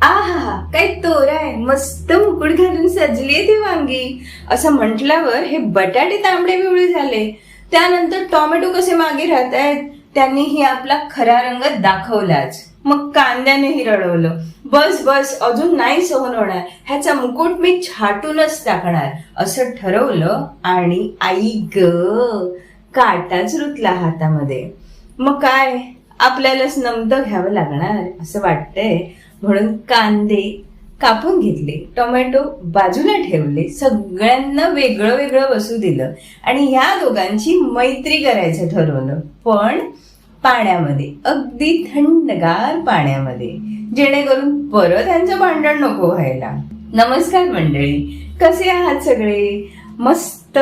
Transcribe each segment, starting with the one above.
आहा, काय तोर आहे, मस्त मुकुट घालून सजली ती वांगी असं म्हटल्यावर हे बटाटे तांबडे पिवळे झाले. त्यानंतर टोमॅटो कसे मागे राहत आहेत, त्यांनीही आपला खरा रंग दाखवलाच. मग कांद्यानेही रडवलं, बस बस अजून नाही सहन होणार, ह्याचा मुकुट मी छाटूनच टाकणार असं ठरवलं. आणि आई ग, काटाच रुतला हातामध्ये. मग काय, आपल्यालाच नमतं घ्यावं लागणार असं वाटतंय. म्हणून कांदे कापून घेतले, टोमॅटो बाजूला ठेवले, सगळ्यांना वेगळं वेगळं बसू दिलं आणि या दोघांची मैत्री करायचं ठरवलं. पण पाण्यामध्ये, अगदी थंडगार पाण्यामध्ये, जेणेकरून परत त्यांचं भांडण नको व्हायला. नमस्कार मंडळी, कसे आहात सगळे? मस्त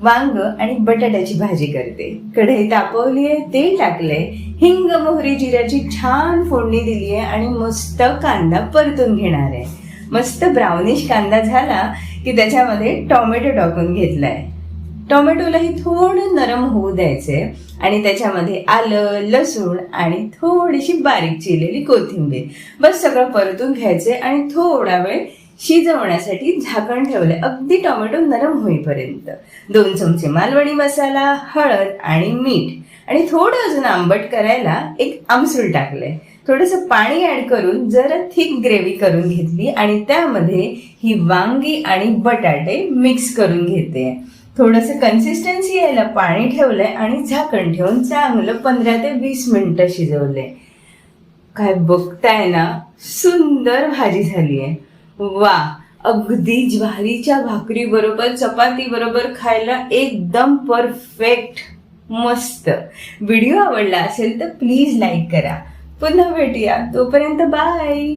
वांग आणि बटाट्याची भाजी करते. कढई तापवलीये, तेल टाकलंय, हिंग मोहरी जिऱ्याची छान फोडणी दिलीये आणि मस्त कांदा परतून घेणार आहे. मस्त ब्राउनिश कांदा झाला की त्याच्यामध्ये टोमॅटो टाकून घेतलाय. टोमॅटोलाही थोडं नरम होऊ द्यायचंय आणि त्याच्यामध्ये आलं, लसूण आणि थोडीशी बारीक चिरलेली कोथिंबीर, बस सगळं परतून घ्यायचंय आणि थोडा वेळ शिजवण्यासाठी झाकण ठेवलंय, अगदी टोमॅटो नरम होईपर्यंत. 2 चमचे मालवणी मसाला, हळद आणि मीठ आणि थोडं अजून आंबट करायला एक आमसूल टाकलंय. थोडंसं पाणी ऍड करून जरा थिक ग्रेव्ही करून घेतली आणि त्यामध्ये ही वांगी आणि बटाटे मिक्स करून घेते. थोडंसं कन्सिस्टन्सी यायला पाणी ठेवलंय आणि झाकण ठेवून चांगलं 15 ते 20 मिनिटं शिजवलंय. काय बघताय ना, सुंदर भाजी झालीये. वा, अगदी ज्वारीच्या भाकरी बरोबर, चपाती बरोबर खायला एकदम परफेक्ट. मस्त. व्हिडिओ आवडला असेल तर प्लीज लाईक करा. पुन्हा भेटूया, तोपर्यंत बाय.